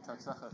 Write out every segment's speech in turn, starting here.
Tatsache.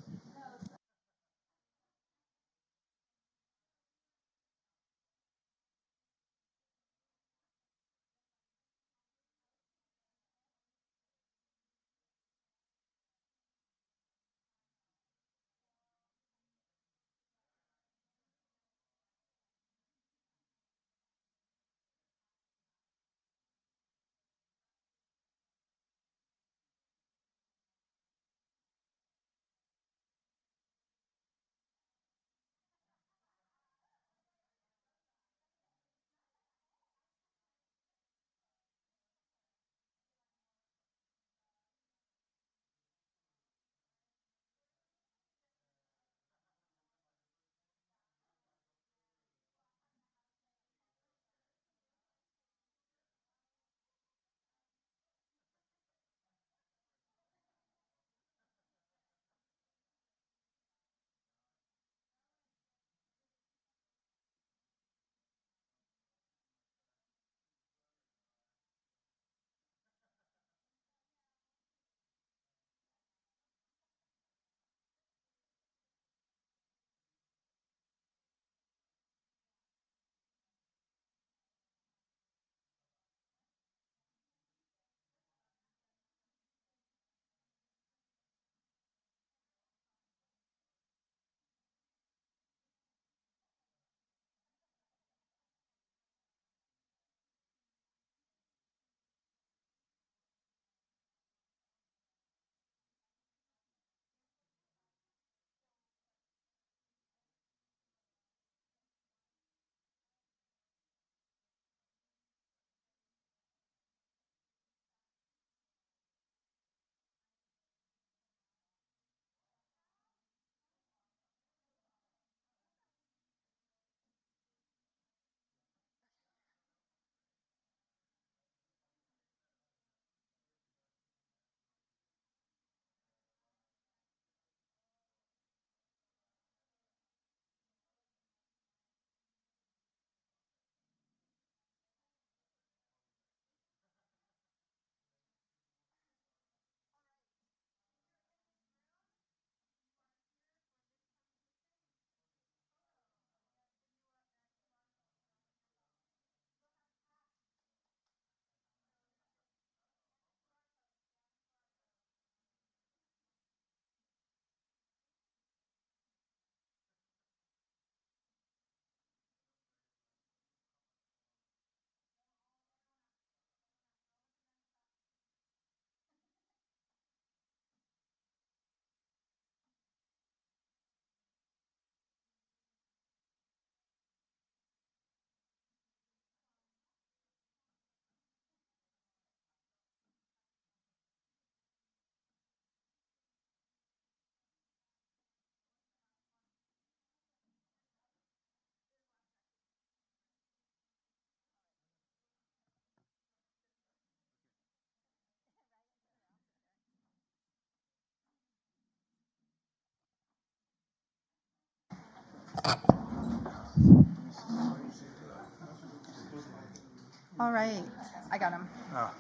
All right, I got him. Oh.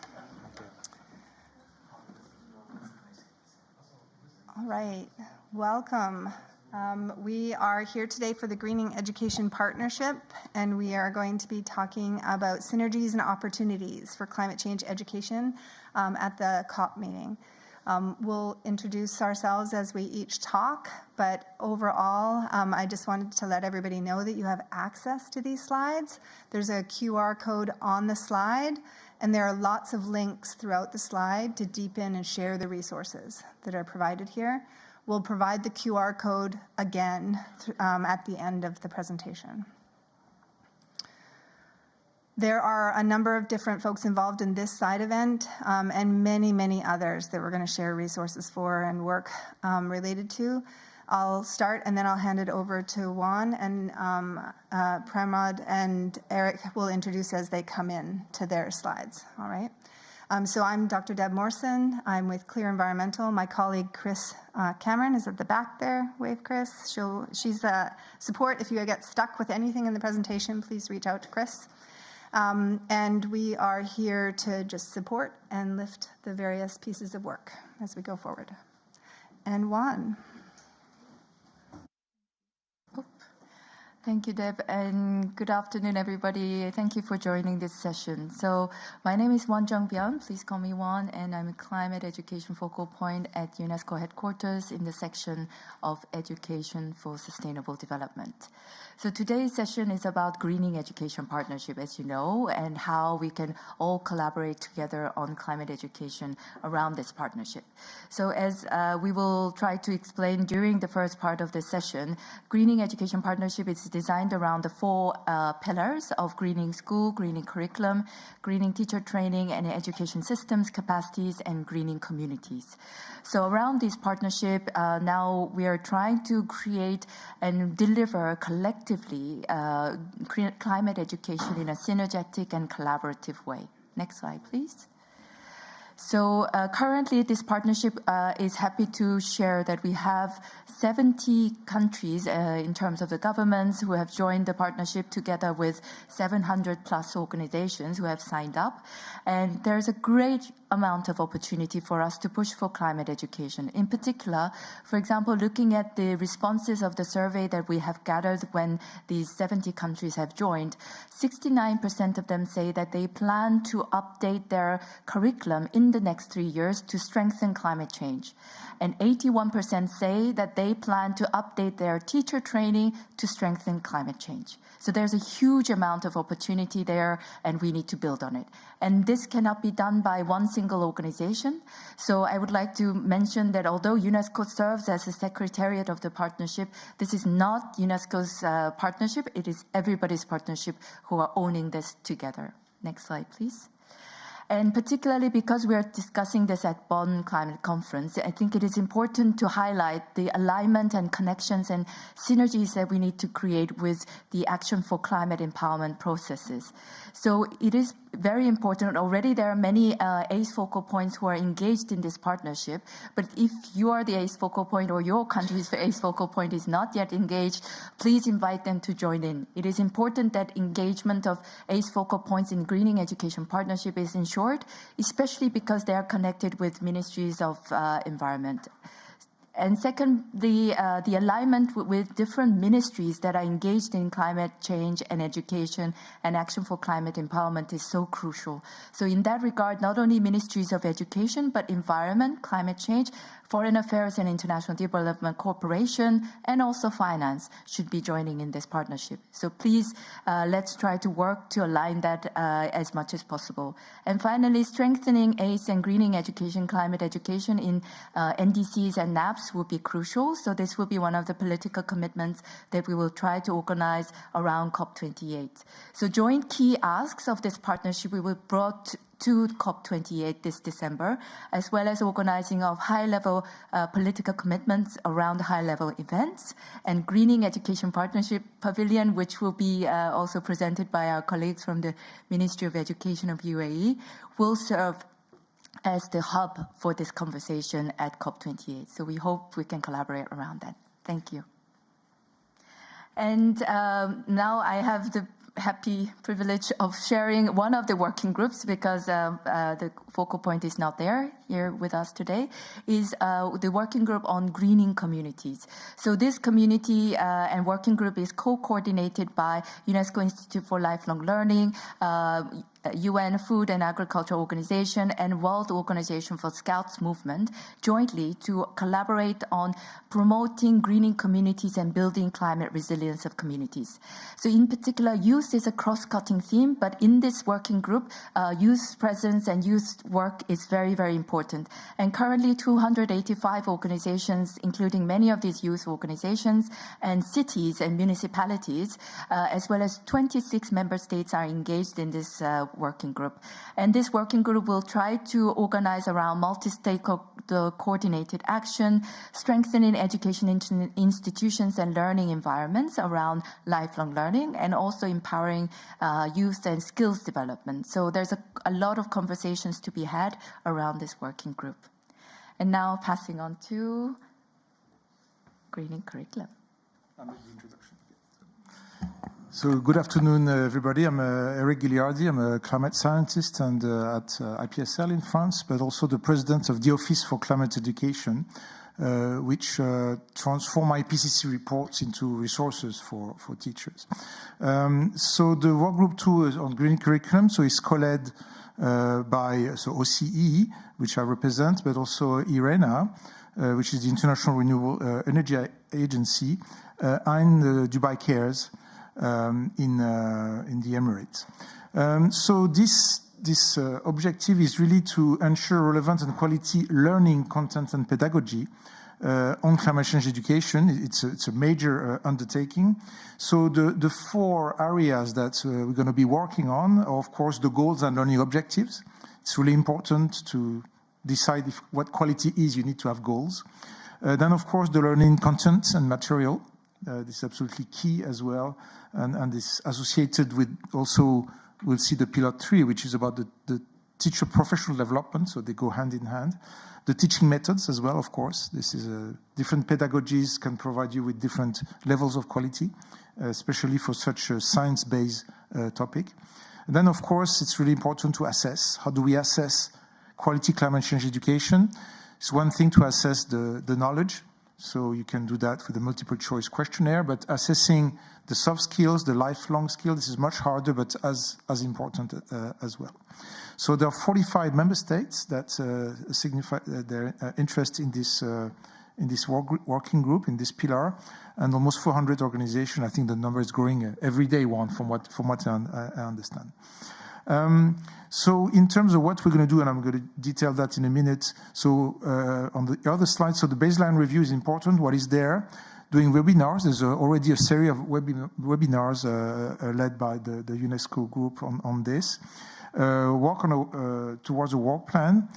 All right, welcome. We are here today for the Greening Education Partnership, and we are going to be talking about synergies and opportunities for climate change education at the COP meeting. We'll introduce ourselves as we each talk, but overall, I just wanted to let everybody know that you have access to these slides. There's a QR code on the slide, and there are lots of links throughout the slide to deepen and share the resources that are provided here. We'll provide the QR code again at the end of the presentation. There are a number of different folks involved in this side event and many, many others that we're going to share resources for and work related to. I'll start and then I'll hand it over to Juan, and Pramod and Eric will introduce as they come in to their slides. All right. So I'm Dr. Deb Morrison. I'm with CLEAR Environmental. My colleague Chris Cameron is at the back there. Wave, Chris. She's support. If you get stuck with anything in the presentation, please reach out to Chris. And we are here to just support and lift the various pieces of work as we go forward. and Juan. Thank you, Deb, and good afternoon, everybody. Thank you for joining this session. So my name is WonJung Byun, please call me Juan, and I'm a climate education focal point at UNESCO headquarters in the section of Education for Sustainable Development. So today's session is about greening education partnership, as you know, and how we can all collaborate together on climate education around this partnership. So as we will try to explain during the first part of this session, greening education partnership is designed around the four pillars of greening school, greening curriculum, greening teacher training and education systems, capacities, and greening communities. So around this partnership, now we are trying to create and deliver collectively climate education in a synergetic and collaborative way. Next slide, please. So currently, this partnership is happy to share that we have 70 countries in terms of the governments who have joined the partnership together with 700 plus organizations who have signed up. And there's a great amount of opportunity for us to push for climate education. In particular, for example, looking at the responses of the survey that we have gathered when these 70 countries have joined, 69% of them say that they plan to update their curriculum in the next 3 years to strengthen climate change. And 81% say that they plan to update their teacher training to strengthen climate change. So there's a huge amount of opportunity there, and we need to build on it. And this cannot be done by one single organization. So I would like to mention that although UNESCO serves as a secretariat of the partnership, this is not UNESCO's partnership. It is everybody's partnership who are owning this together. Next slide, please. And particularly because we are discussing this at Bonn Climate Conference, I think it is important to highlight the alignment and connections and synergies that we need to create with the Action for Climate Empowerment processes. So it is very important. Already there are many ACE focal points who are engaged in this partnership, but if you are the ACE focal point or your country's ACE focal point is not yet engaged, please invite them to join in. It is important that engagement of ACE focal points in greening education partnership is ensured, especially because they are connected with ministries of environment. And second, the alignment with different ministries that are engaged in climate change and education and action for climate empowerment is so crucial. So in that regard, not only ministries of education, but environment, climate change, foreign affairs and international development cooperation, and also finance should be joining in this partnership. So please, let's try to work to align that as much as possible. And finally, strengthening ACE and greening education, climate education in NDCs and NAPs will be crucial. So this will be one of the political commitments that we will try to organize around COP28. So joint key asks of this partnership we will brought to COP28 this December, as well as organizing of high-level political commitments around high-level events, and Greening Education Partnership Pavilion, which will be also presented by our colleagues from the Ministry of Education of UAE, will serve as the hub for this conversation at COP28. So we hope we can collaborate around that. Thank you. And now I have the happy privilege of sharing one of the working groups, because the focal point is not there here with us today, is the working group on greening communities. So this community and working group is co-coordinated by UNESCO Institute for Lifelong Learning, UN Food and Agriculture Organization, and World Organization for Scouts Movement jointly to collaborate on promoting greening communities and building climate resilience of communities. So in particular, youth is a cross-cutting theme, but in this working group, youth presence and youth work is very, very important. And currently 285 organizations, including many of these youth organizations and cities and municipalities, as well as 26 member states are engaged in this working group. And this working group will try to organize around multi-stakeholder coordinated action, strengthening education institutions and learning environments around lifelong learning, and also empowering youth and skills development. So there's a lot of conversations to be had around this working group. And now passing on to greening curriculum. So good afternoon, everybody. I'm Eric Guilyardi. I'm a climate scientist and at IPSL in France, but also the president of the Office for Climate Education. which transform IPCC reports into resources for teachers. So the work group 2 is on green curriculum, so it's co-led by OCE, which I represent, but also IRENA, which is the International Renewable Energy Agency, and Dubai Cares in the Emirates. So this objective is really to ensure relevant and quality learning content and pedagogy on climate change education. It's a major undertaking. So the 4 areas that we're going to be working on are, of course, the goals and learning objectives. It's really important to decide what quality is. You need to have goals. Then, of course, the learning content and material. This is absolutely key as well. And this associated with also, we'll see the pillar 3, which is about the teacher professional development. So they go hand in hand. The teaching methods as well, of course. This is different pedagogies can provide you with different levels of quality, especially for such a science-based topic. And then, of course, it's really important to assess. How do we assess quality climate change education? It's one thing to assess the knowledge. So you can do that with a multiple choice questionnaire, but assessing the soft skills, the lifelong skills, this is much harder, but as important as well. So there are 45 member states that signify their interest in this working group, in this pillar, and almost 400 organizations. I think the number is growing every day, from what I understand. So in terms of what we're going to do, and I'm going to detail that in a minute. So on the other slide, so the baseline review is important. What is there? Doing webinars. There's already a series of webinars led by the UNESCO group on this. Work on towards a work plan,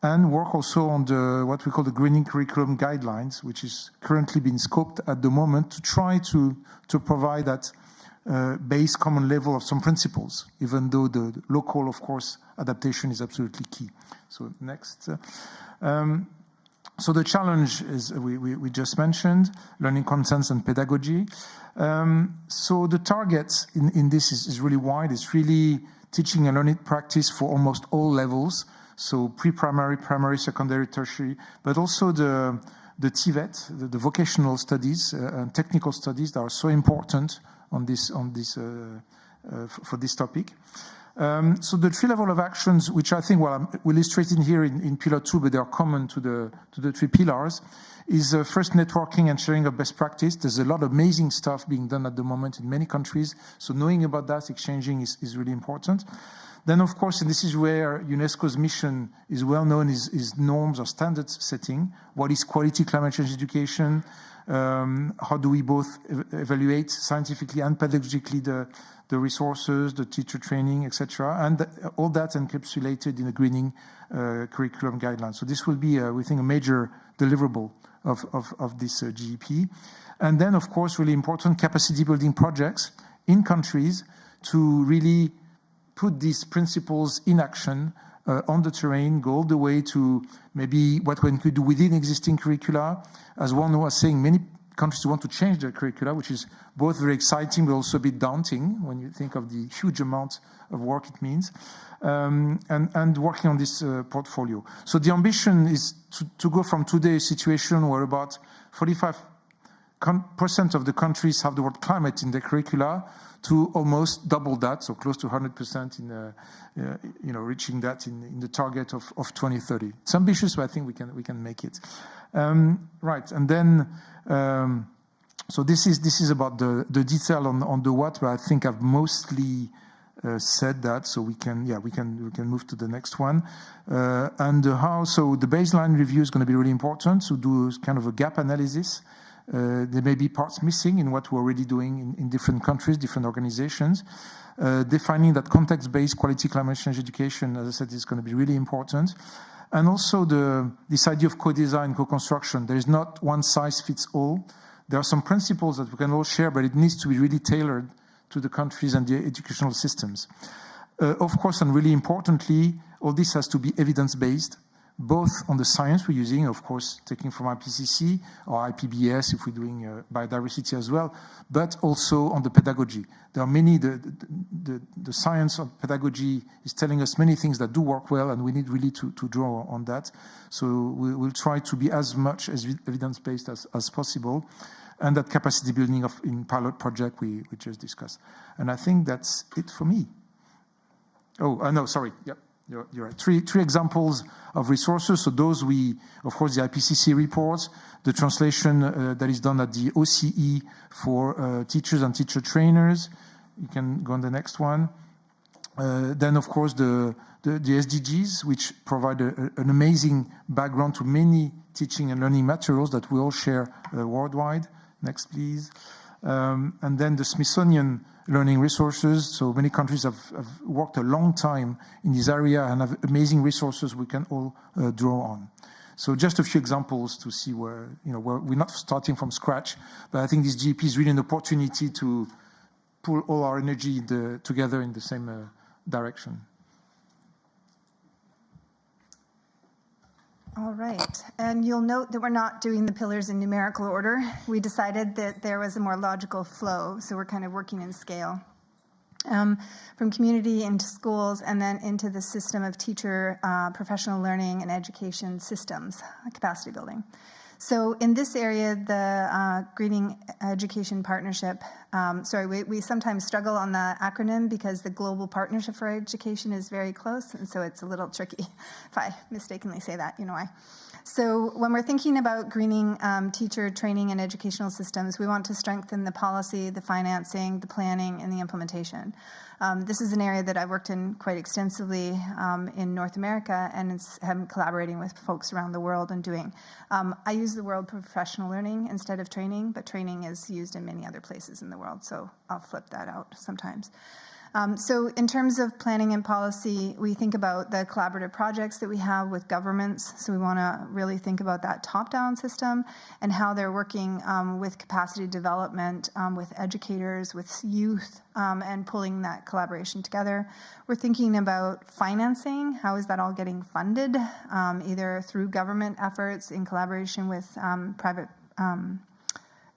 and work also on what we call the greening curriculum guidelines, which is currently being scoped at the moment to try to provide that base common level of some principles, even though the local, of course, adaptation is absolutely key. So next. So the challenge is we just mentioned, learning contents and pedagogy. So the target in this is really wide. It's really teaching and learning practice for almost all levels. So pre-primary, primary, secondary, tertiary, but also the TVET, the vocational studies and technical studies that are so important on this for this topic. So the 3 levels of actions, which I think, well, I'm illustrating here in pillar 2, but they are common to the 3 pillars, is first networking and sharing of best practice. There's a lot of amazing stuff being done at the moment in many countries. So knowing about that, exchanging is really important. Then, of course, and this is where UNESCO's mission is well known, is norms or standards setting. What is quality climate change education? How do we both evaluate scientifically and pedagogically the resources, the teacher training, etc., and all that encapsulated in a greening curriculum guideline. So this will be, we think, a major deliverable of this GEP. And then, of course, really important capacity building projects in countries to really put these principles in action on the terrain, go all the way to maybe what one could do within existing curricula. As one was saying, many countries want to change their curricula, which is both very exciting but also a bit daunting when you think of the huge amount of work it means, and working on this portfolio. So the ambition is to go from today's situation where about 45% of the countries have the word climate in their curricula to almost double that, so close to 100% in reaching that in the target of 2030. It's ambitious, but I think we can make it. Right, and then so this is about the detail on the what, but I think I've mostly said that, so we can move to the next one. And the how. So the baseline review is going to be really important to do kind of a gap analysis. There may be parts missing in what we're already doing in different countries, different organizations. Defining that context-based quality climate change education, as I said, is going to be really important. And also this idea of co-design, co-construction. There is not one size fits all. There are some principles that we can all share, but it needs to be really tailored to the countries and the educational systems. Of course, and really importantly, all this has to be evidence-based. both on the science we're using, of course, taking from IPCC or IPBS if we're doing biodiversity as well, but also on the pedagogy. There are many, the science of pedagogy is telling us many things that do work well, and we need really to draw on that. So we'll try to be as much as evidence-based as possible, and that capacity building in pilot project we just discussed. And I think that's it for me. Oh, no, sorry, yep. You're right. Three examples of resources. So those of course, the IPCC reports, the translation that is done at the OCE for teachers and teacher trainers. You can go on the next one. Then, of course, the SDGs, which provide an amazing background to many teaching and learning materials that we all share worldwide. Next, please. And then the Smithsonian learning resources. So many countries have worked a long time in this area and have amazing resources we can all draw on. So just a few examples to see where we're not starting from scratch, but I think this GEP is really an opportunity to pull all our energy together in the same direction. All right, and you'll note that we're not doing the pillars in numerical order. We decided that there was a more logical flow, so we're kind of working in scale. From community into schools and then into the system of teacher, professional learning and education systems, capacity building. So in this area, the Greening Education Partnership, we sometimes struggle on the acronym because the Global Partnership for Education is very close, and so it's a little tricky. If I mistakenly say that, you know why. So when we're thinking about greening teacher training and educational systems, we want to strengthen the policy, the financing, the planning, and the implementation. This is an area that I've worked in quite extensively in North America, and I'm collaborating with folks around the world and doing. I use the word professional learning instead of training, but training is used in many other places in the world, so I'll flip that out sometimes. So in terms of planning and policy, we think about the collaborative projects that we have with governments. So we want to really think about that top-down system and how they're working with capacity development, with educators, with youth, and pulling that collaboration together. We're thinking about financing. How is that all getting funded, either through government efforts in collaboration with private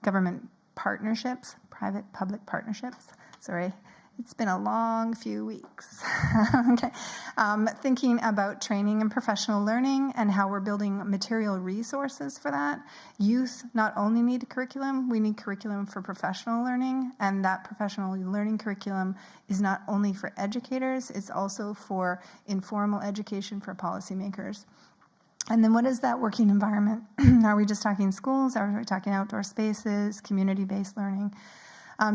government partnerships, private-public partnerships, sorry. It's been a long few weeks. Okay. Thinking about training and professional learning and how we're building material resources for that. Youth not only need a curriculum, we need curriculum for professional learning, and that professional learning curriculum is not only for educators, it's also for informal education for policymakers. And then what is that working environment? Are we just talking schools? Are we talking outdoor spaces, community-based learning?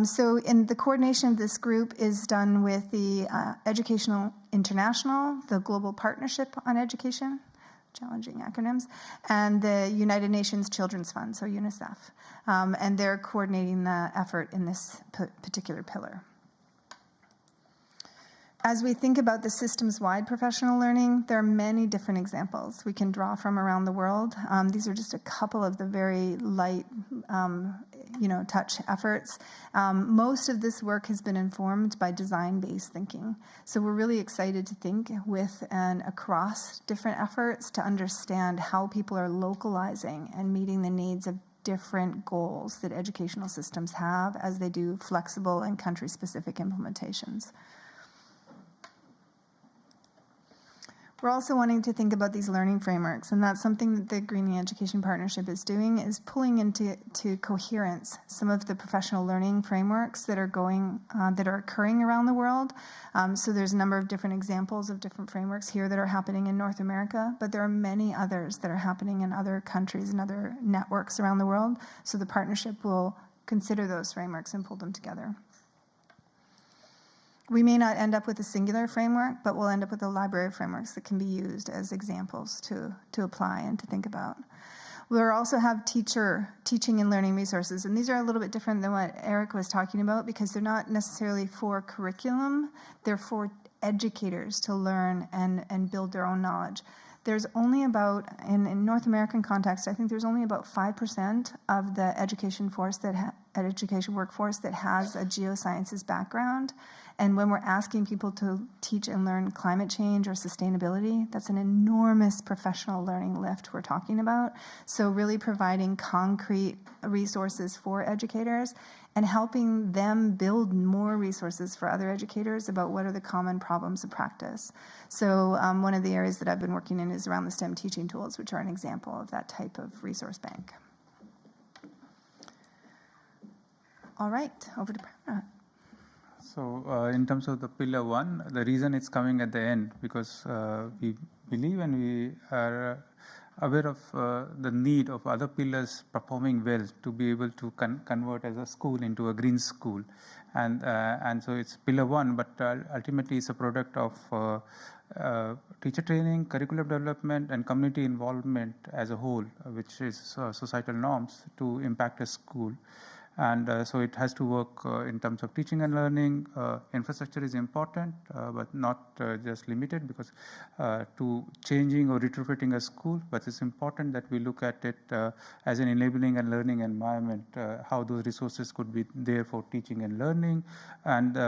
So in the coordination of this group is done with the Educational International, the Global Partnership on Education, challenging acronyms, and the United Nations Children's Fund, so UNICEF. And they're coordinating the effort in this particular pillar. As we think about the systems-wide professional learning, there are many different examples we can draw from around the world. These are just a couple of the very light, touch efforts. Most of this work has been informed by design-based thinking. So we're really excited to think with and across different efforts to understand how people are localizing and meeting the needs of different goals that educational systems have as they do flexible and country-specific implementations. We're also wanting to think about these learning frameworks, and that's something that the Greening Education Partnership is doing, is pulling into coherence some of the professional learning frameworks that are occurring around the world. So there's a number of different examples of different frameworks here that are happening in North America, but there are many others that are happening in other countries and other networks around the world. So the partnership will consider those frameworks and pull them together. We may not end up with a singular framework, but we'll end up with a library of frameworks that can be used as examples to apply and to think about. We'll also have teaching and learning resources, and these are a little bit different than what Eric was talking about because they're not necessarily for curriculum, they're for educators to learn and build their own knowledge. There's only about, in North American context, I think there's only about 5% of the education force that education workforce that has a geosciences background. And when we're asking people to teach and learn climate change or sustainability, that's an enormous professional learning lift we're talking about. So really providing concrete resources for educators and helping them build more resources for other educators about what are the common problems of practice. So one of the areas that I've been working in is around the STEM teaching tools, which are an example of that type of resource bank. All right, over to Pramod. So in terms of the pillar one, the reason it's coming at the end, because we believe and we are aware of the need of other pillars performing well to be able to convert as a school into a green school. And so it's pillar one, but ultimately it's a product of teacher training, curriculum development, and community involvement as a whole, which is societal norms to impact a school. And so it has to work in terms of teaching and learning. Infrastructure is important, but not just limited because to changing or retrofitting a school, but it's important that we look at it as an enabling and learning environment, how those resources could be there for teaching and learning. And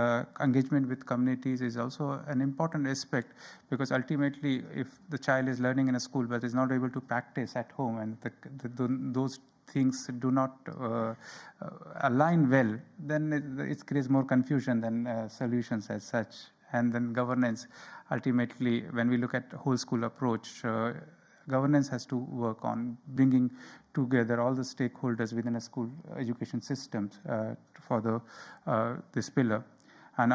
engagement with communities is also an important aspect, because ultimately if the child is learning in a school but is not able to practice at home, and those things do not align well, then it creates more confusion than solutions as such. And then governance, ultimately, when we look at whole school approach, governance has to work on bringing together all the stakeholders within a school education system for this pillar. And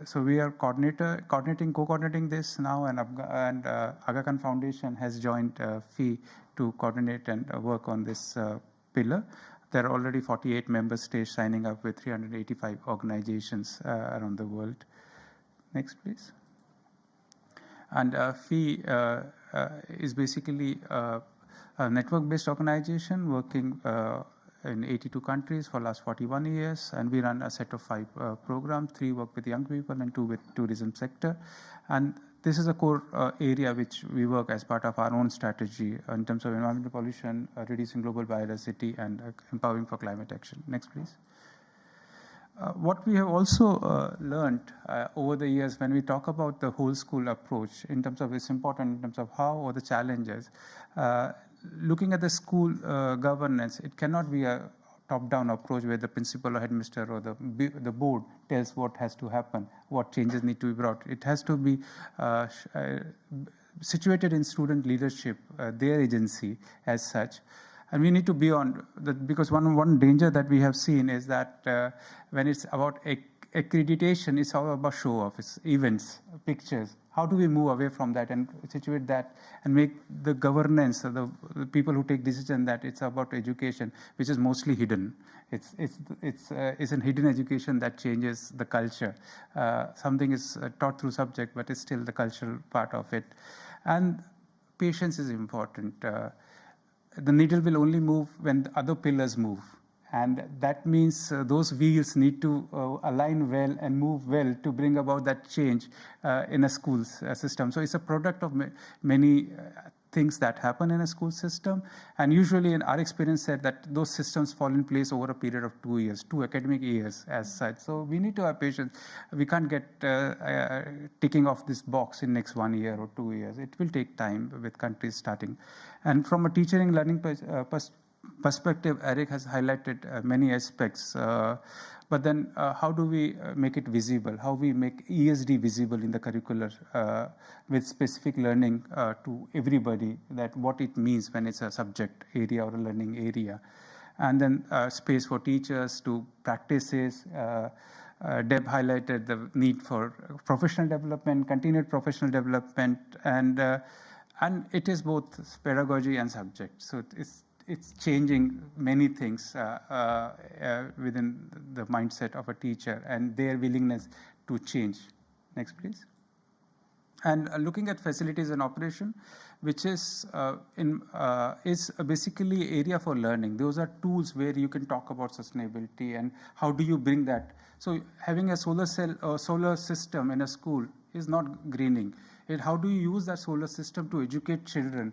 so we are co-coordinating this now, and Aga Khan Foundation has joined FEE to coordinate and work on this pillar. There are already 48 member states signing up with 385 organizations around the world. Next, please. And FEE is basically a network-based organization working in 82 countries for the last 41 years, and we run a set of 5 programs. 3 work with young people and 2 with tourism sector. And this is a core area which we work as part of our own strategy in terms of environmental pollution, reducing global biodiversity, and empowering for climate action. Next, please. What we have also learned over the years when we talk about the whole school approach, in terms of it's important in terms of how or the challenges, looking at the school governance, it cannot be a top-down approach where the principal or headmaster or the board tells what has to happen, what changes need to be brought. It has to be situated in student leadership, their agency as such. And we need to be on that, because one danger that we have seen is that when it's about accreditation, it's all about show-off, it's events, pictures. How do we move away from that and situate that and make the governance, the people who take decision, that it's about education, which is mostly hidden. It's a hidden education that changes the culture. Something is taught through subject, but it's still the cultural part of it. And patience is important. The needle will only move when the other pillars move. And that means those wheels need to align well and move well to bring about that change in a school system. So it's a product of many things that happen in a school system. And usually in our experience said that those systems fall in place over a period of 2 years, 2 academic years as such. So we need to have patience. We can't get ticking off this box in next 1 year or 2 years. It will take time with countries starting. And from a teaching and learning perspective, Eric has highlighted many aspects, but then how do we make it visible? How we make ESD visible in the curricular with specific learning to everybody, that what it means when it's a subject area or a learning area. And then space for teachers to practices. Deb highlighted the need for professional development, continued professional development, and it is both pedagogy and subject. So it's changing many things within the mindset of a teacher and their willingness to change. Next, please. And looking at facilities and operation, which is basically area for learning. Those are tools where you can talk about sustainability and how do you bring that. So having a solar cell or solar system in a school is not greening. How do you use that solar system to educate children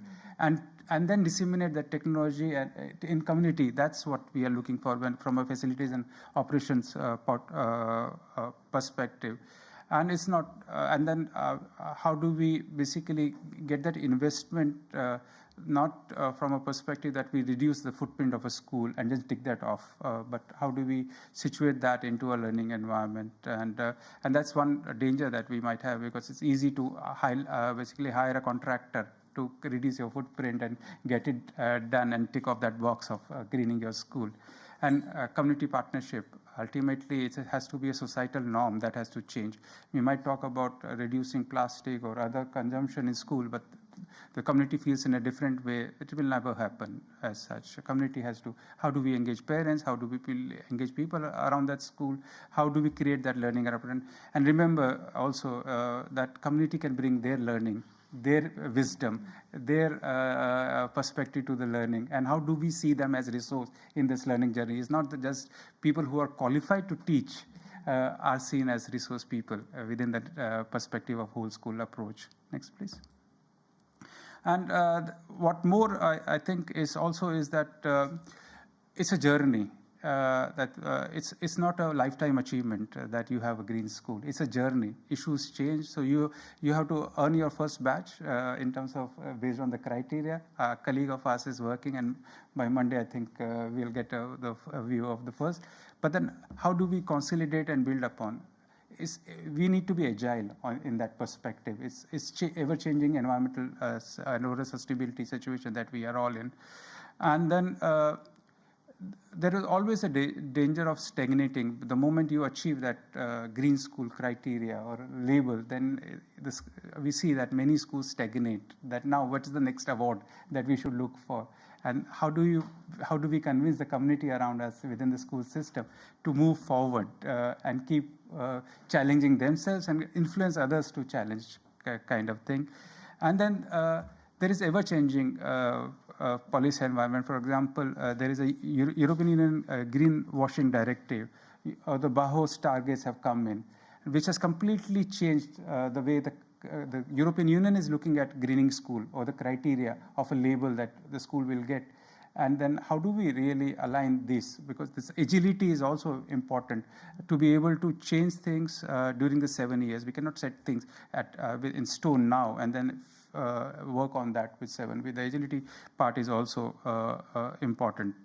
and then disseminate that technology in community. That's what we are looking for from a facilities and operations perspective. And it's not, and then how do we basically get that investment, not from a perspective that we reduce the footprint of a school and just tick that off, but how do we situate that into a learning environment? And that's one danger that we might have, because it's easy to basically hire a contractor to reduce your footprint and get it done and tick off that box of greening your school. And community partnership, ultimately it has to be a societal norm that has to change. We might talk about reducing plastic or other consumption in school, but the community feels in a different way. It will never happen as such. A community has to, how do we engage parents? How do we engage people around that school? How do we create that learning environment? And remember also that community can bring their learning, their wisdom, their perspective to the learning, and how do we see them as a resource in this learning journey? It's not just people who are qualified to teach are seen as resource people within that perspective of whole school approach. Next, please. And what more I think is also is that it's a journey. It's not a lifetime achievement that you have a green school. It's a journey. Issues change, so you have to earn your first batch in terms of based on the criteria. A colleague of ours is working, and by Monday I think we'll get the view of the first. But then how do we consolidate and build upon? We need to be agile in that perspective. It's ever-changing environmental and water sustainability situation that we are all in, and then. There is always a danger of stagnating. The moment you achieve that green school criteria or label, then we see that many schools stagnate. That now, what is the next award that we should look for? And how do we convince the community around us within the school system to move forward and keep challenging themselves and influence others to challenge kind of thing? And then there is ever-changing policy environment. For example, there is a European Union Green Washing Directive, or the Bahos targets have come in, which has completely changed the way the European Union is looking at greening school, or the criteria of a label that the school will get. And then how do we really align this? Because this agility is also important to be able to change things during the 7 years. We cannot set things in stone now and then work on that with 7. The agility part is also important.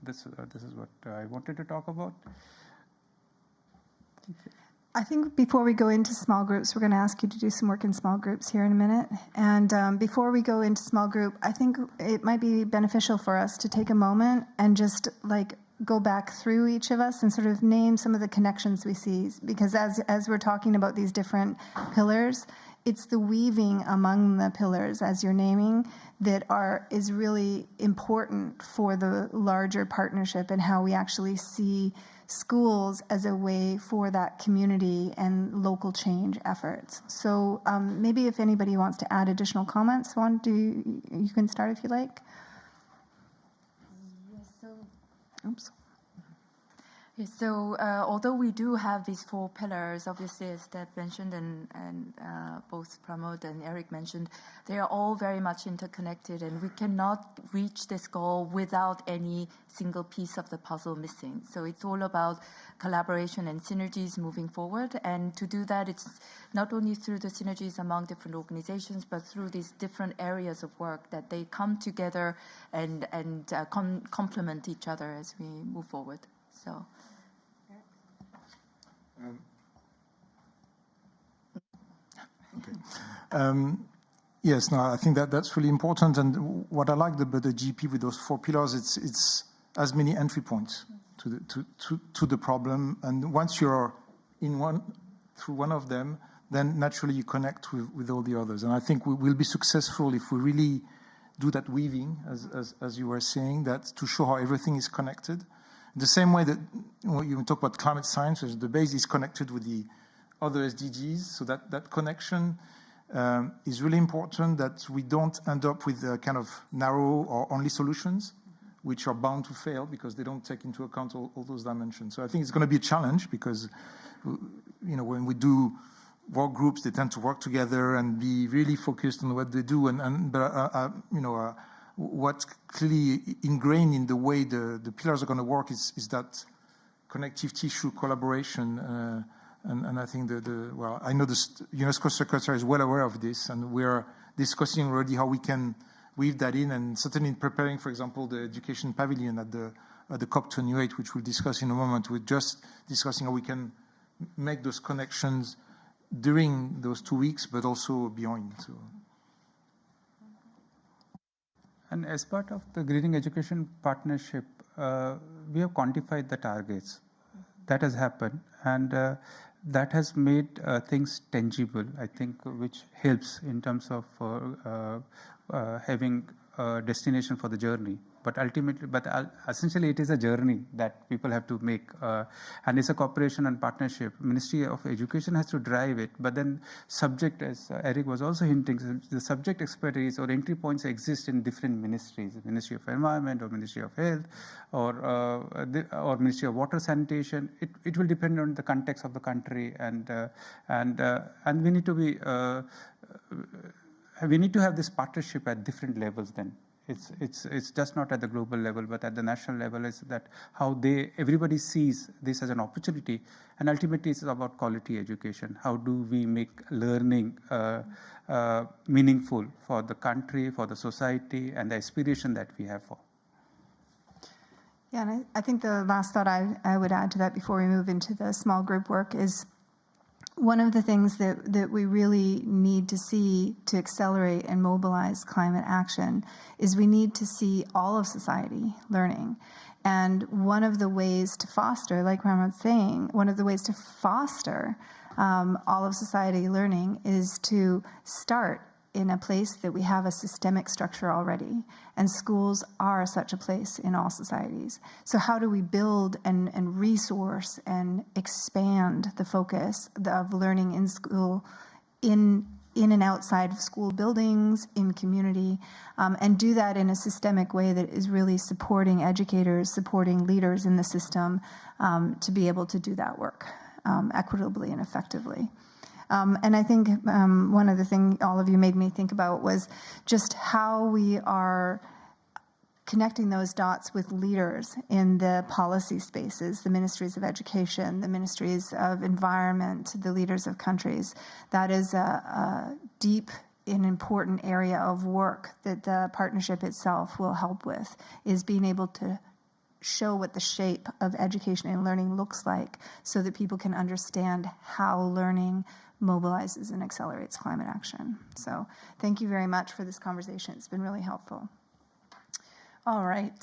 This is what I wanted to talk about. I think before we go into small groups, we're going to ask you to do some work in small groups here in a minute. And before we go into small group, I think it might be beneficial for us to take a moment and just go back through each of us and sort of name some of the connections we see. Because as we're talking about these different pillars, it's the weaving among the pillars, as you're naming, that is really important for the larger partnership and how we actually see schools as a way for that community and local change efforts. So maybe if anybody wants to add additional comments, you can start if you like. Oops. So although we do have these 4 pillars, obviously as Deb mentioned and both Pramod and Eric mentioned, they are all very much interconnected, and we cannot reach this goal without any single piece of the puzzle missing. So it's all about collaboration and synergies moving forward, and to do that it's not only through the synergies among different organizations, but through these different areas of work that they come together and complement each other as we move forward. So. Okay. Yes, no, I think that's really important. And what I like about the GP with those 4 pillars, it's as many entry points to the problem. And once you're through one of them, then naturally you connect with all the others. And I think we will be successful if we really do that weaving, as you were saying, that to show how everything is connected. The same way that when you talk about climate science, the base is connected with the other SDGs, so that connection is really important, that we don't end up with kind of narrow or only solutions, which are bound to fail because they don't take into account all those dimensions. So I think it's going to be a challenge because, when we do work groups, they tend to work together and be really focused on what they do. What's clearly ingrained in the way the pillars are going to work is that connective tissue collaboration. And I think I know the UNESCO Secretary is well aware of this, and we're discussing already how we can weave that in, and certainly in preparing, for example, the education pavilion at the COP28, which we'll discuss in a moment. We're just discussing how we can make those connections during those 2 weeks, but also beyond. So. And as part of the Greening Education Partnership, we have quantified the targets. That has happened, and that has made things tangible, I think, which helps in terms of having a destination for the journey. But essentially, it is a journey that people have to make, and it's a cooperation and partnership. Ministry of Education has to drive it, but then subject, as Eric was also hinting, the subject expertise or entry points exist in different ministries: Ministry of Environment, or Ministry of Health, or Ministry of Water Sanitation. It will depend on the context of the country, and we need to be we need to have this partnership at different levels. Then. It's just not at the global level, but at the national level. Is that how everybody sees this as an opportunity, and ultimately it's about quality education. How do we make learning meaningful for the country, for the society, and the aspiration that we have for? Yeah, and I think the last thought I would add to that before we move into the small group work is one of the things that we really need to see to accelerate and mobilize climate action is we need to see all of society learning. And one of the ways to foster, like Pramod's saying, one of the ways to foster all of society learning is to start in a place that we have a systemic structure already. And schools are such a place in all societies. So how do we build and resource and expand the focus of learning in school, in and outside of school buildings, in community, and do that in a systemic way that is really supporting educators, supporting leaders in the system to be able to do that work equitably and effectively. And I think one of the things all of you made me think about was just how we are connecting those dots with leaders in the policy spaces, the ministries of education, the ministries of environment, the leaders of countries. That is a deep and important area of work that the partnership itself will help with, is being able to show what the shape of education and learning looks like so that people can understand how learning mobilizes and accelerates climate action. So thank you very much for this conversation. It's been really helpful. All right.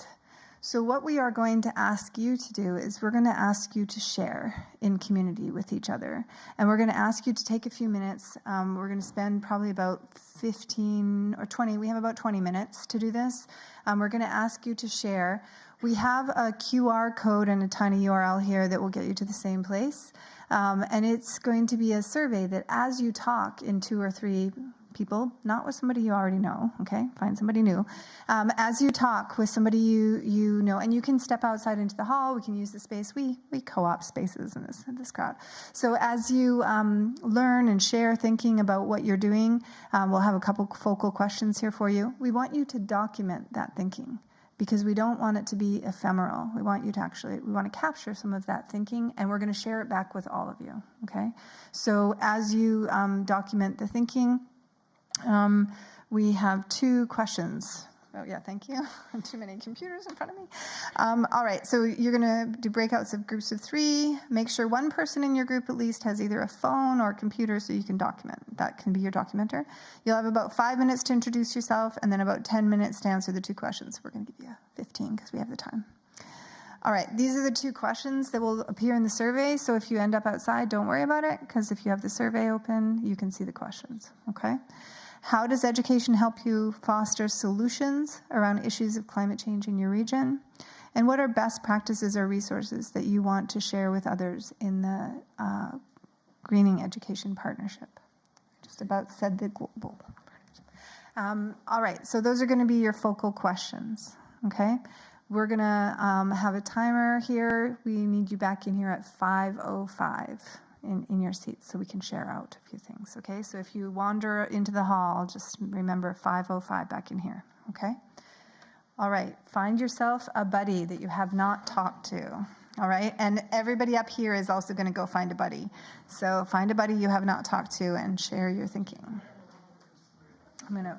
So what we are going to ask you to do is we're going to ask you to share in community with each other. And we're going to ask you to take a few minutes. We're going to spend probably about 15 or 20. We have about 20 minutes to do this. We're going to ask you to share. We have a QR code and a tiny URL here that will get you to the same place. And it's going to be a survey that as you talk in 2 or 3 people, not with somebody you already know, okay? Find somebody new. As you talk with somebody you know, and you can step outside into the hall, we can use the space. We co-op spaces in this crowd. So as you learn and share thinking about what you're doing, we'll have a couple focal questions here for you. We want you to document that thinking, because we don't want it to be ephemeral. We want you to we want to capture some of that thinking, and we're going to share it back with all of you, okay? So as you document the thinking, we have 2 questions. Oh, yeah, thank you. Too many computers in front of me. All right, so you're going to do breakouts of groups of 3. Make sure one person in your group at least has either a phone or a computer so you can document. That can be your documenter. You'll have about 5 minutes to introduce yourself and then about 10 minutes to answer the 2 questions. We're going to give you 15 because we have the time. All right, these are the 2 questions that will appear in the survey. So if you end up outside, don't worry about it, because if you have the survey open, you can see the questions, okay? How does education help you foster solutions around issues of climate change in your region? And what are best practices or resources that you want to share with others in the Greening Education Partnership? Just about said the global partnership. All right, so those are going to be your focal questions, okay? We're going to have a timer here. We need you back in here at 5:05. in your seats so we can share out a few things, okay? So if you wander into the hall, just remember 505 back in here, okay? All right, find yourself a buddy that you have not talked to, all right? And everybody up here is also going to go find a buddy. So find a buddy you have not talked to and share your thinking. I'm going to...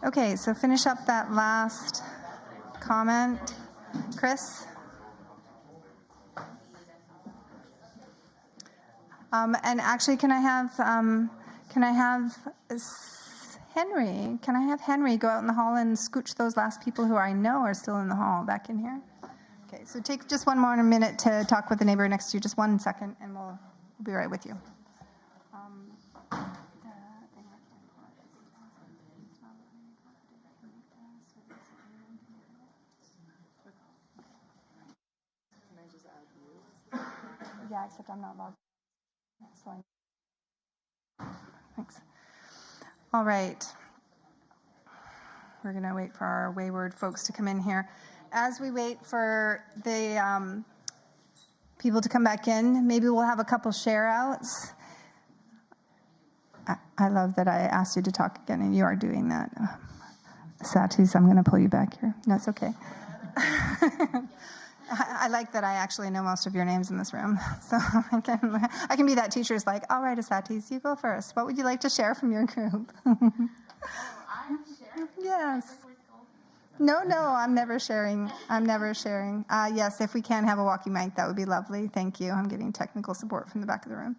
Okay, so finish up that last comment. Chris? And actually, can I have Henry? Can I have Henry go out in the hall and scooch those last people who I know are still in the hall back in here? Okay, so take just one more minute to talk with the neighbor next to you, just 1 second, and we'll be right with you. Yeah, except I'm not logged. Thanks. All right. We're going to wait for our wayward folks to come in here. As we wait for the people to come back in, maybe we'll have a couple share outs. I love that I asked you to talk again, and you are doing that. Satis, I'm going to pull you back here. No, it's okay. I like that I actually know most of your names in this room. So I can be that teacher who's like, all right, Asatis, you go first. What would you like to share from your group? I'm sharing? Yes. No, I'm never sharing. Yes, if we can have a walkie mic, that would be lovely. Thank you. I'm getting technical support from the back of the room.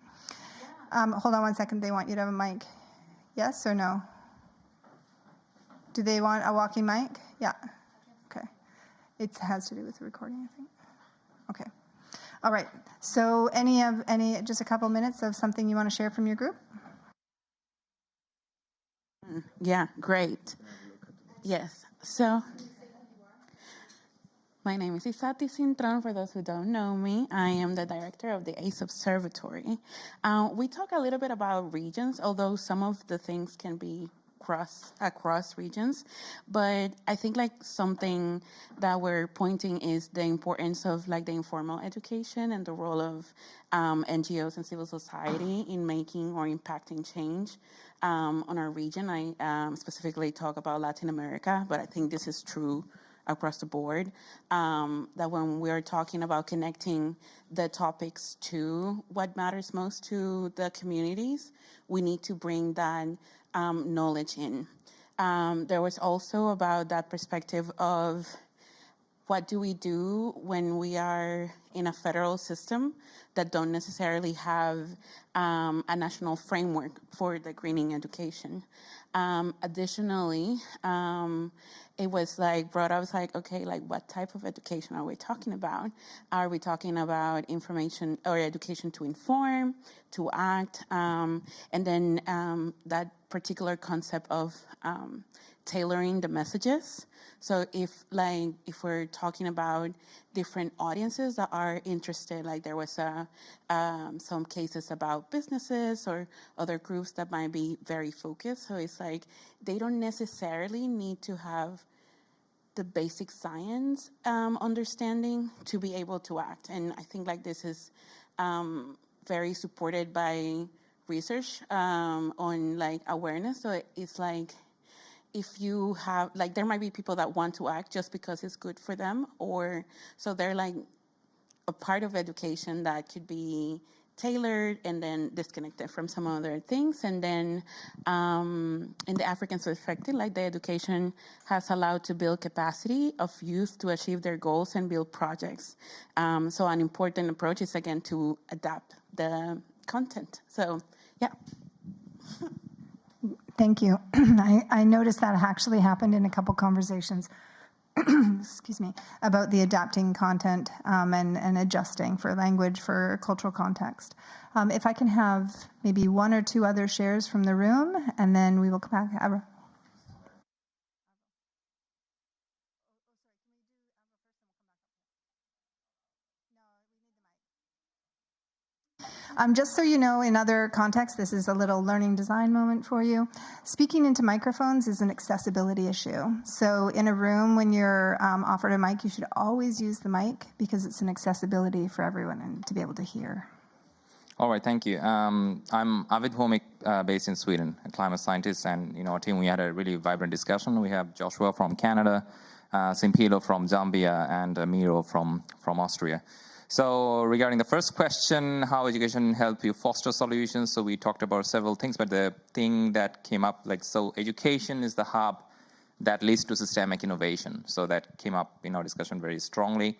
Hold on 1 second. They want you to have a mic. Yes or no? Do they want a walkie mic? Yeah. Okay. It has to do with the recording, I think. Okay. All right. So just a couple minutes of something you want to share from your group? Yeah, great. Yes. So, my name is Isati Sintron. For those who don't know me, I am the director of the ACE Observatory. We talk a little bit about regions, although some of the things can be across regions, but I think like something that we're pointing is the importance of like the informal education and the role of NGOs and civil society in making or impacting change on our region. I specifically talk about Latin America, but I think this is true across the board, that when we're talking about connecting the topics to what matters most to the communities, we need to bring that knowledge in. There was also about that perspective of what do we do when we are in a federal system that don't necessarily have a national framework for the greening education. Additionally, it was like brought up, it's like, okay, like what type of education are we talking about? Are we talking about information or education to inform, to act, and then that particular concept of tailoring the messages? So if we're talking about different audiences that are interested, like there was some cases about businesses or other groups that might be very focused. So it's like they don't necessarily need to have the basic science understanding to be able to act. And I think like this is very supported by research on like awareness. So it's like, if you have, like, there might be people that want to act just because it's good for them, or so they're like a part of education that could be tailored and then disconnected from some other things. And then in the African perspective, like the education has allowed to build capacity of youth to achieve their goals and build projects. So an important approach is, again, to adapt the content. So, yeah. Thank you. I noticed that actually happened in a couple conversations, excuse me, about the adapting content and adjusting for language, for cultural context. If I can have maybe one or two other shares from the room, and then we will come back. Just so you know, in other contexts, this is a little learning design moment for you. Speaking into microphones is an accessibility issue. So in a room, when you're offered a mic, you should always use the mic because it's an accessibility for everyone and to be able to hear. All right, thank you. I'm Arvid Homik, based in Sweden, a climate scientist, and our team, we had a really vibrant discussion. We have Joshua from Canada, Simpilo from Zambia, and Miro from Austria. So regarding the first question, how education help you foster solutions? So we talked about several things, but the thing that came up, like, so education is the hub that leads to systemic innovation. So that came up in our discussion very strongly.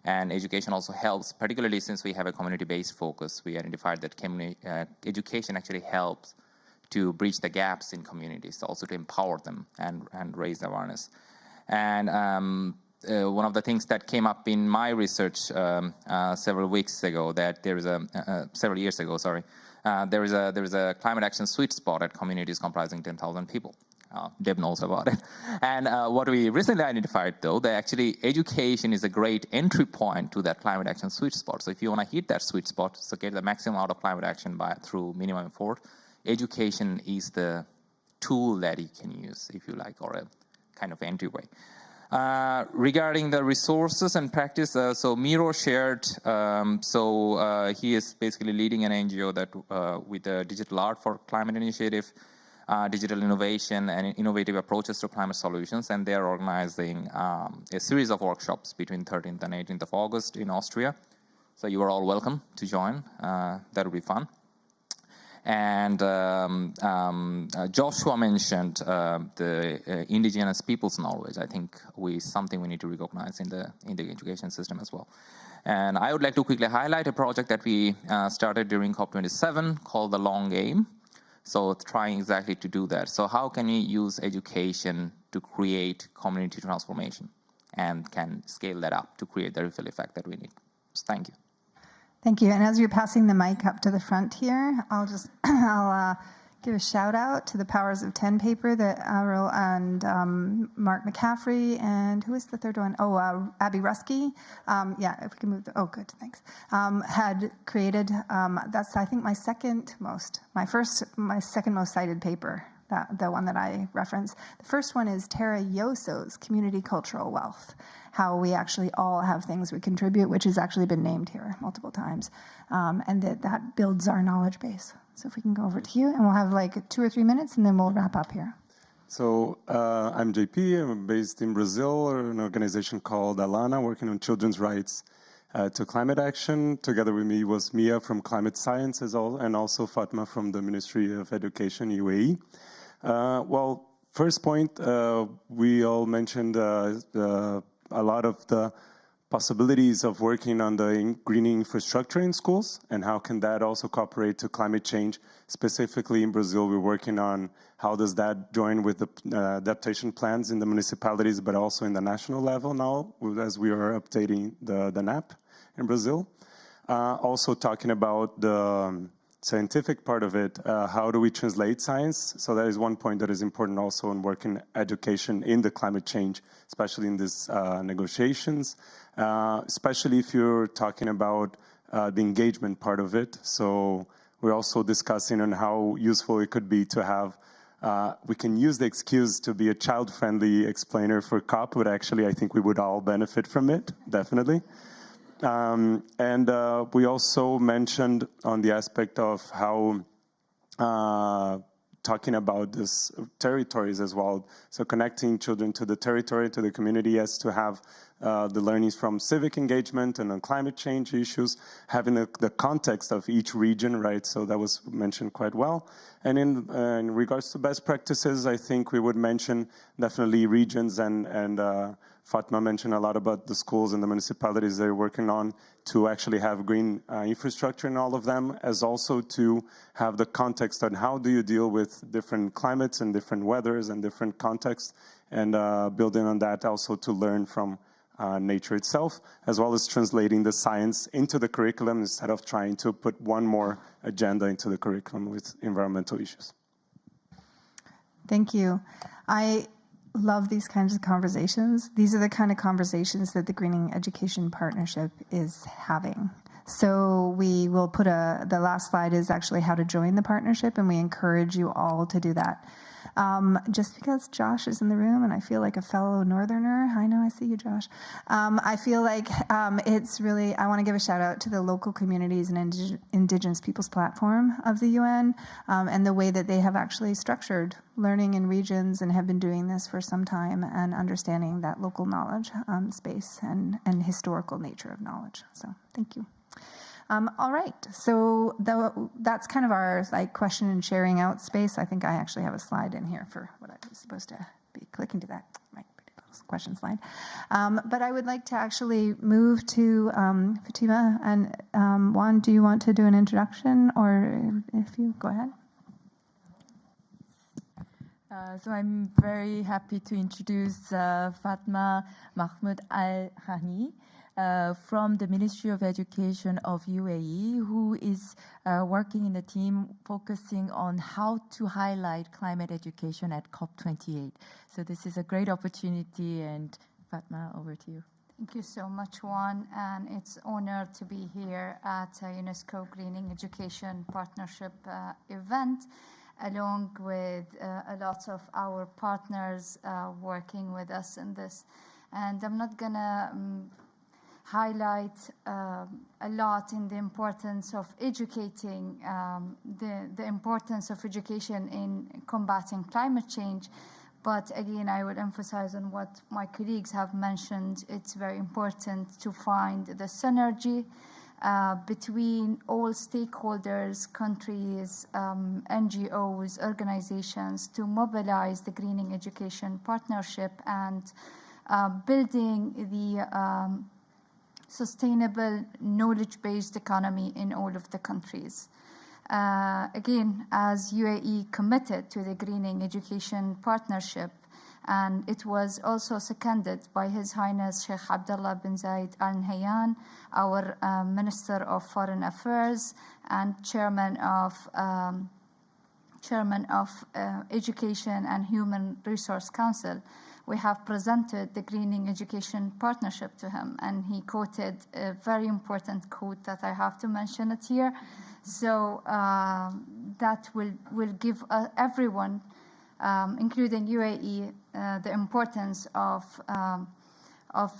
And education also helps, particularly since we have a community-based focus. We identified that education actually helps to bridge the gaps in communities, also to empower them and raise awareness. And one of the things that came up in my research several years ago, there is a climate action sweet spot at communities comprising 10,000 people. Deb knows about it. And what we recently identified, though, that actually education is a great entry point to that climate action sweet spot. So if you want to hit that sweet spot, so get the maximum out of climate action through minimum effort, education is the tool that you can use, if you like, or a kind of entryway. Regarding the resources and practice, so Miro shared, he is basically leading an NGO that with the Digital Art for Climate Initiative, digital innovation and innovative approaches to climate solutions, and they're organizing a series of workshops between 13th and 18th of August in Austria. So you are all welcome to join. That'll be fun. And Joshua mentioned the indigenous people's knowledge. I think something we need to recognize in the education system as well. And I would like to quickly highlight a project that we started during COP27 called The Long Game. So trying exactly to do that. So how can we use education to create community transformation and can scale that up to create the ripple effect that we need? So thank you. Thank you. And as you're passing the mic up to the front here, I'll give a shout out to the Powers of 10 paper that Avril and Mark McCaffrey and who is the third one? Abby Ruskey. If we can move good, thanks. Had created, that's I think my second most cited paper, the one that I referenced. The first one is Tara Yoso's Community Cultural Wealth, how we actually all have things we contribute, which has actually been named here multiple times, and that builds our knowledge base. So if we can go over to you, and we'll have like 2 or 3 minutes, and then we'll wrap up here. So I'm JP. I'm based in Brazil, an organization called Alana, working on children's rights to climate action. Together with me was Mia from Climate Science, and also Fatma from the Ministry of Education, UAE. First point, we all mentioned a lot of the possibilities of working on the greening infrastructure in schools and how can that also cooperate to climate change. Specifically in Brazil, we're working on how does that join with the adaptation plans in the municipalities, but also in the national level now, as we are updating the NAP in Brazil. Also talking about the scientific part of it, how do we translate science? So that is one point that is important also in working education in the climate change, especially in these negotiations, especially if you're talking about the engagement part of it. So we're also discussing on how useful it could be to have, we can use the excuse to be a child-friendly explainer for COP, but actually I think we would all benefit from it, definitely. We also mentioned on the aspect of how talking about this territories as well. So connecting children to the territory, to the community, as to have the learnings from civic engagement and on climate change issues, having the context of each region, right? So that was mentioned quite well. And in regards to best practices, I think we would mention definitely regions and Fatma mentioned a lot about the schools and the municipalities they're working on to actually have green infrastructure in all of them, as also to have the context on how do you deal with different climates and different weathers and different contexts, and building on that also to learn from nature itself, as well as translating the science into the curriculum instead of trying to put one more agenda into the curriculum with environmental issues. Thank you. I love these kinds of conversations. These are the kind of conversations that the Greening Education Partnership is having. So we will put the last slide is actually how to join the partnership, and we encourage you all to do that. Just because Josh is in the room and I feel like a fellow Northerner, I know I see you, Josh. I feel like it's really, I want to give a shout out to the local communities and Indigenous Peoples Platform of the UN and the way that they have actually structured learning in regions and have been doing this for some time and understanding that local knowledge space and historical nature of knowledge. So thank you. All right, so that's kind of our question and sharing out space. I think I actually have a slide in here for what I was supposed to be be clicking to that. My question slide. But I would like to actually move to Fatima and Juan. Do you want to do an introduction, or if you go ahead? So I'm very happy to introduce Fatma Mahmoud Al-Hani from the Ministry of Education of UAE, who is working in a team focusing on how to highlight climate education at COP28. So this is a great opportunity, and Fatma, over to you. Thank you so much, Juan, and it's an honor to be here at UNESCO Greening Education Partnership event, along with a lot of our partners working with us in this. And I'm not gonna highlight a lot in the importance of educating, the importance of education in combating climate change. But again, I would emphasize on what my colleagues have mentioned. It's very important to find the synergy between all stakeholders, countries, NGOs, organizations, to mobilize the Greening Education Partnership and building the sustainable knowledge-based economy in all of the countries. Again, as UAE committed to the Greening Education Partnership, and it was also seconded by His Highness Sheikh Abdullah bin Zayed Al Nahyan, our Minister of Foreign Affairs and Chairman of Education and Human Resource Council. We have presented the Greening Education Partnership to him, and he quoted a very important quote that I have to mention it here. So that will give everyone, including UAE, the importance of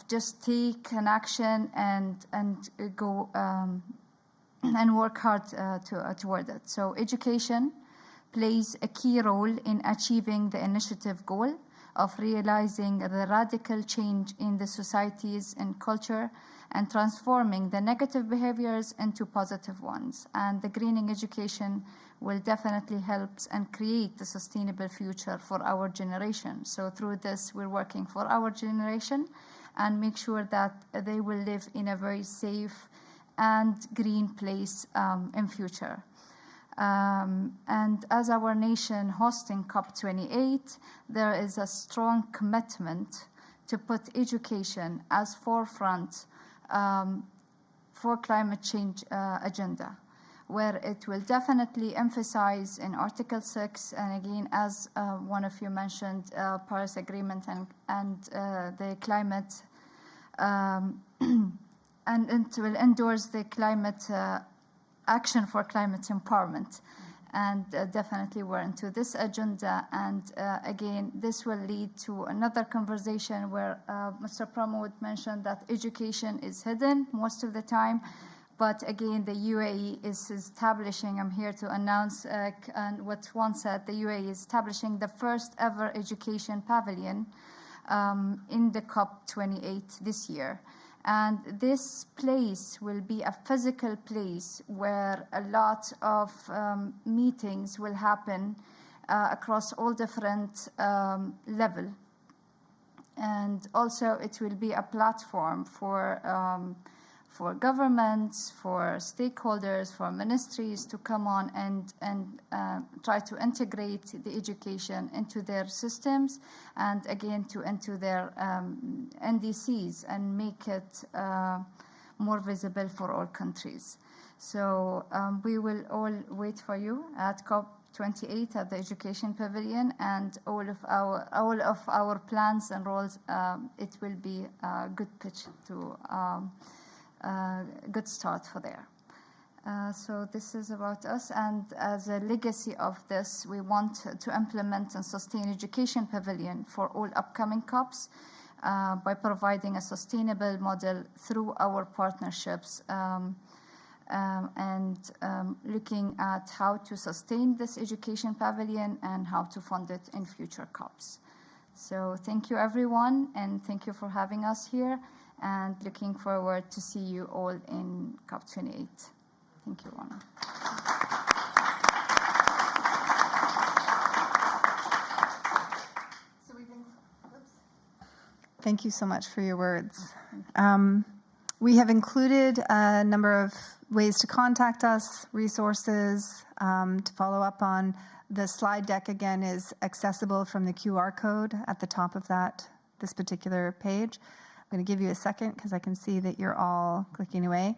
just take an action and go and work hard toward it. So education plays a key role in achieving the initiative goal of realizing the radical change in the societies and culture and transforming the negative behaviors into positive ones. And the greening education will definitely help and create the sustainable future for our generation. So through this, we're working for our generation and make sure that they will live in a very safe and green place in future. And as our nation hosting COP28, there is a strong commitment to put education as forefront for climate change agenda, where it will definitely emphasize in Article 6, and again, as one of you mentioned, Paris Agreement and the climate, and it will endorse the climate action for climate empowerment. And definitely we're into this agenda. And again, this will lead to another conversation where Mr. Pramod mentioned that education is hidden most of the time. But again, the UAE is establishing, I'm here to announce, and what Juan said, the UAE is establishing the first ever education pavilion in the COP28 this year. And this place will be a physical place where a lot of meetings will happen across all different levels. And also it will be a platform for governments, for stakeholders, for ministries to come on and try to integrate the education into their systems and again into their NDCs and make it more visible for all countries. So we will all wait for you at COP28 at the Education Pavilion, and all of our plans and roles. It will be a good pitch to. Good start for there. So this is about us, and as a legacy of this, we want to implement and sustain education pavilion for all upcoming COPs by providing a sustainable model through our partnerships and looking at how to sustain this education pavilion and how to fund it in future COPs. So thank you everyone, and thank you for having us here. And looking forward to see you all in COP28. Thank you, Juan. So we've been Thank you so much for your words. We have included a number of ways to contact us, resources to follow up on. The slide deck, again, is accessible from the QR code at the top of this particular page. I'm going to give you a second because I can see that you're all clicking away.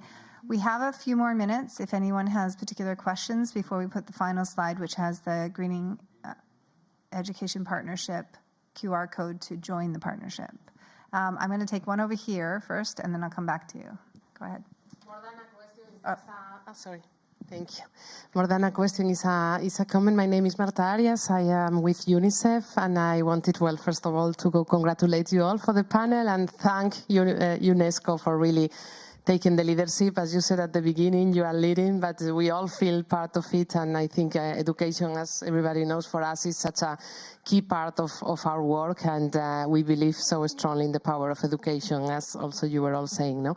We have a few more minutes if anyone has particular questions before we put the final slide, which has the Greening Education Partnership QR code to join the partnership. I'm going to take one over here first, and then I'll come back to you. Go ahead. More than a question, sorry. Thank you. More than a question is a comment. My name is Marta Arias. I am with UNICEF, and I wanted, well, first of all, to go congratulate you all for the panel and thank UNESCO for really taking the leadership. As you said at the beginning, you are leading, but we all feel part of it, and I think education, as everybody knows, for us is such a key part of our work, and we believe so strongly in the power of education, as also you were all saying, no?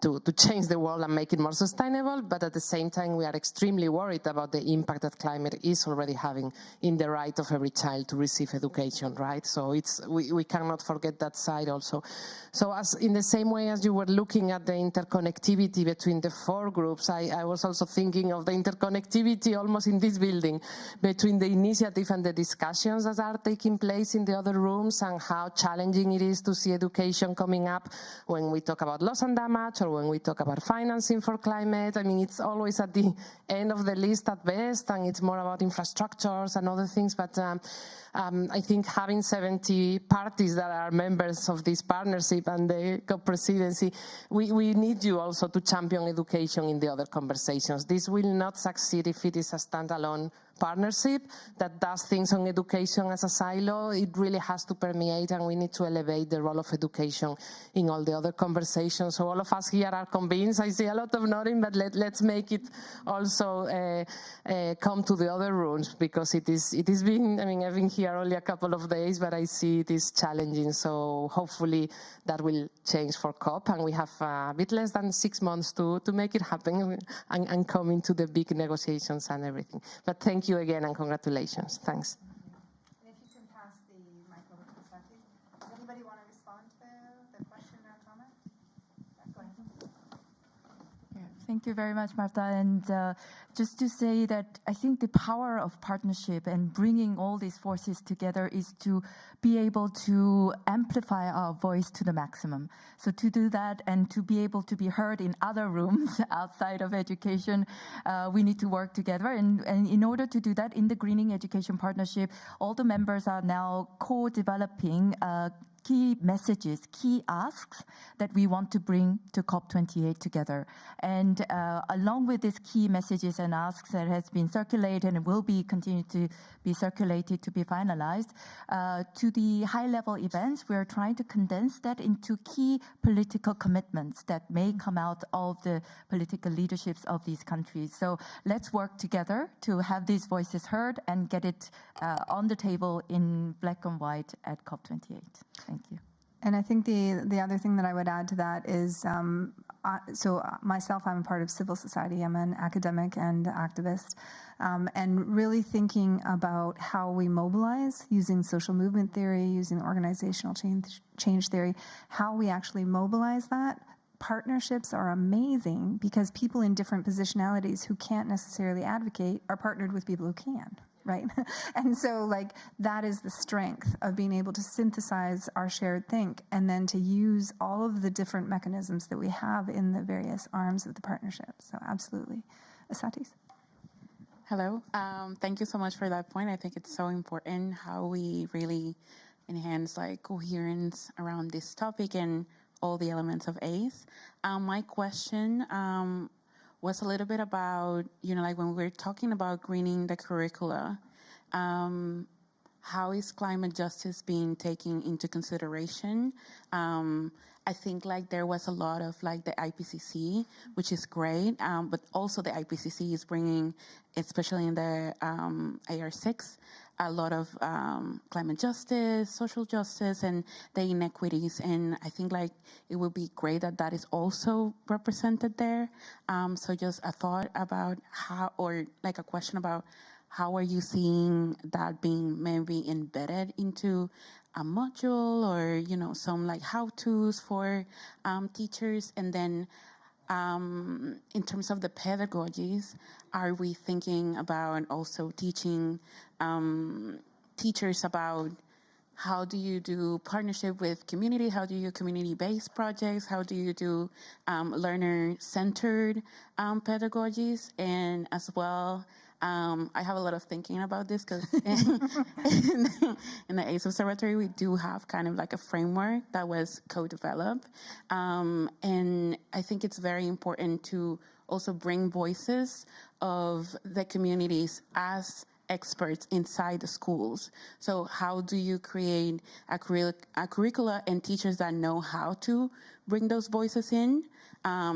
To change the world and make it more sustainable, but at the same time we are extremely worried about the impact that climate is already having in the right of every child to receive education, right? So we cannot forget that side also. So as in the same way as you were looking at the interconnectivity between the four groups, I was also thinking of the interconnectivity almost in this building between the initiative and the discussion that are taking place in the other rooms, and how challenging it is to see education coming up when we talk about loss and damage or when we talk about financing for climate. I mean, it's always at the end of the list at best, and it's more about infrastructures and other things. But I think having 70 parties that are members of this partnership and the COP presidency, we need you also to champion education in the other conversations. This will not succeed if it is a standalone partnership that does things on education as a silo. It really has to permeate, and we need to elevate the role of education in all the other conversations. So all of us here are convinced. I see a lot of nodding, but let's make it also come to the other rooms, because it is being, I mean, I've been here only a couple of days, but I see it is challenging. So hopefully that will change for COP, and we have a bit less than 6 months to make it happen and come into the big negotiations and everything. But thank you again, and congratulations. Thanks. And if you can pass the mic over to Sati. Does anybody want to respond to the question or comment? Yeah, go ahead. Yeah, thank you very much, Marta. And just to say that I think the power of partnership and bringing all these forces together is to be able to amplify our voice to the maximum. So to do that and to be able to be heard in other rooms outside of education, we need to work together. And in order to do that, in the Greening Education Partnership, all the members are now co-developing key messages, key asks that we want to bring to COP28 together. And along with these key messages and asks that has been circulated and will be continued to be circulated to be finalized, to the high-level events, we are trying to condense that into key political commitments that may come out of the political leaderships of these countries. So let's work together to have these voices heard and get it on the table in black and white at COP28. Thank you. And I think the other thing that I would add to that is, so myself, I'm a part of civil society. I'm an academic and activist, and really thinking about how we mobilize using social movement theory, using organizational change theory, how we actually mobilize that. Partnerships are amazing because people in different positionalities who can't necessarily advocate are partnered with people who can. Right? And so like that is the strength of being able to synthesize our shared think and then to use all of the different mechanisms that we have in the various arms of the partnership. So absolutely. Asatis. Hello. Thank you so much for that point. I think it's so important how we really enhance like coherence around this topic and all the elements of ACE. My question was a little bit about, like when we're talking about greening the curricula, how is climate justice being taken into consideration? I think like there was a lot of like the IPCC, which is great, but also the IPCC is bringing, especially in the AR6, a lot of climate justice, social justice, and the inequities. And I think like it would be great that that is also represented there. So just a thought about how, or like a question about how are you seeing that being maybe embedded into a module or, some like how-tos for teachers? And then in terms of the pedagogies, are we thinking about also teaching teachers about how do you do partnership with community? How do you do community-based projects? How do you do learner-centered pedagogies? And as well, I have a lot of thinking about this because in the ACE Observatory, we do have kind of like a framework that was co-developed. And I think it's very important to also bring voices of the communities as experts inside the schools. So how do you create a curricula and teachers that know how to bring those voices in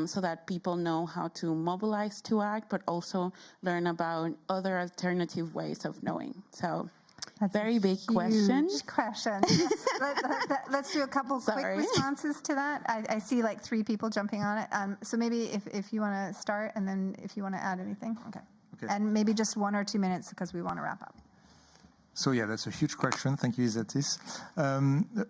so that people know how to mobilize to act, but also learn about other alternative ways of knowing. So that's very big question. Huge question. Let's do a couple quick responses to that. I see like 3 people jumping on it. So maybe if you want to start and then if you want to add anything. Okay. And maybe just 1 or 2 minutes because we want to wrap up. So yeah, that's a huge question. Thank you, Isatis.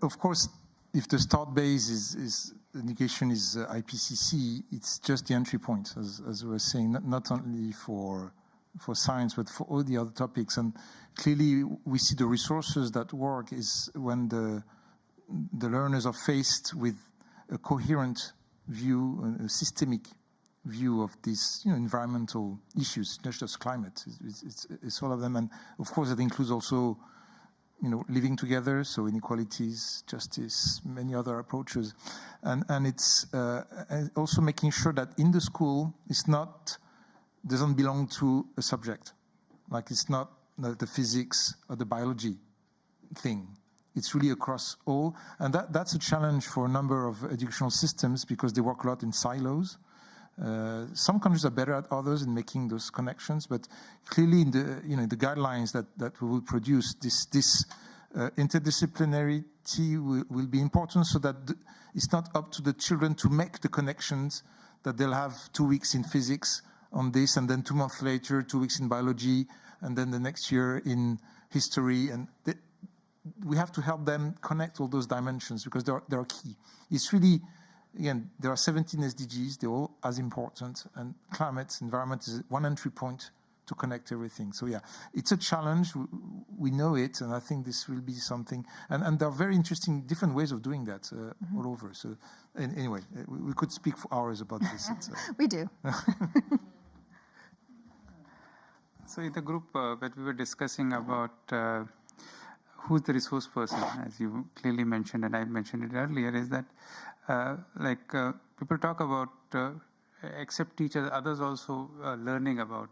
Of course, if the start base is education is IPCC, it's just the entry point, as we were saying, not only for science, but for all the other topics. And clearly, we see the resources that work is when the learners are faced with a coherent view, a systemic view of these environmental issues, not just climate. It's all of them. And of course, that includes also living together, so inequalities, justice, many other approaches. And it's also making sure that in the school, doesn't belong to a subject. Like it's not the physics or the biology thing. It's really across all. And that's a challenge for a number of educational systems because they work a lot in silos. Some countries are better at others in making those connections, but clearly in the guidelines that we will produce, this interdisciplinarity will be important so that it's not up to the children to make the connections that they'll have 2 weeks in physics on this, and then 2 months later, 2 weeks in biology, and then the next year in history. And we have to help them connect all those dimensions because they're key. It's really, again, there are 17 SDGs, they're all as important, and climate, environment is one entry point to connect everything. So yeah, it's a challenge, we know it, and I think this will be something, and there are very interesting different ways of doing that all over. So anyway, we could speak for hours about this. We do. So in the group that we were discussing about who's the resource person, as you clearly mentioned, and I mentioned it earlier, is that people talk about except teachers, others also learning about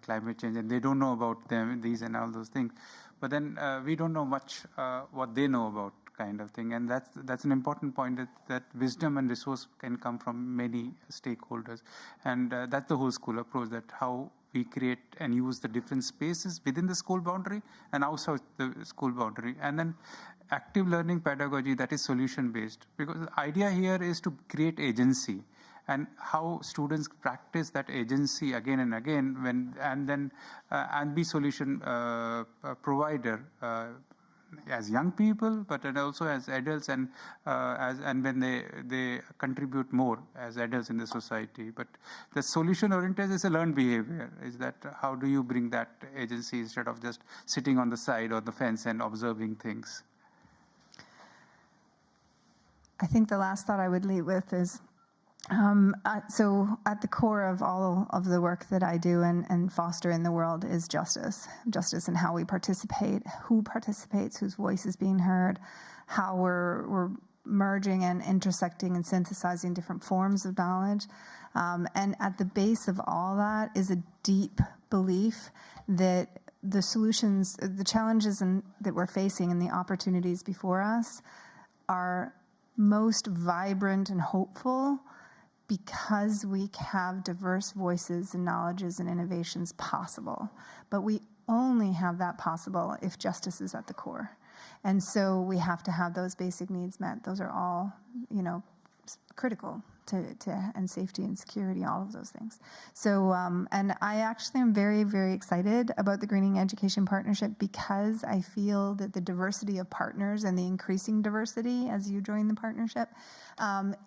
climate change, and they don't know about these and all those things. But then we don't know much what they know about, kind of thing, and that's an important point, that wisdom and resource can come from many stakeholders, and that's the whole school approach, that how we create and use the different spaces within the school boundary and outside the school boundary, and then active learning pedagogy that is solution based, because the idea here is to create agency, and how students practice that agency again and again and be solution provider as young people, but also as adults, and when they contribute more as adults in the society. But the solution oriented is a learned behavior. Is that how do you bring that agency instead of just sitting on the side or the fence and observing things? I think the last thought I would leave with is, so at the core of all of the work that I do and foster in the world is justice in how we participate, who participates, whose voice is being heard, how we're merging and intersecting and synthesizing different forms of knowledge. And at the base of all that is a deep belief that the solutions, the challenges that we're facing and the opportunities before us are most vibrant and hopeful because we have diverse voices and knowledges and innovations possible. But we only have that possible if justice is at the core. And so we have to have those basic needs met. Those are all, critical and safety and security, all of those things. So, and I actually am very, very excited about the Greening Education Partnership because I feel that the diversity of partners and the increasing diversity as you join the partnership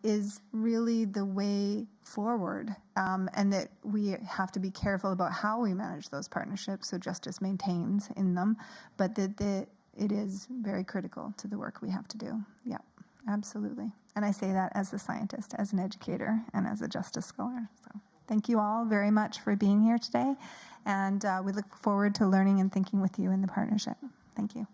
is really the way forward, and that we have to be careful about how we manage those partnerships so justice maintains in them, but that it is very critical to the work we have to do. Yeah, absolutely. And I say that as a scientist, as an educator, and as a justice scholar. So thank you all very much for being here today, and we look forward to learning and thinking with you in the partnership. Thank you.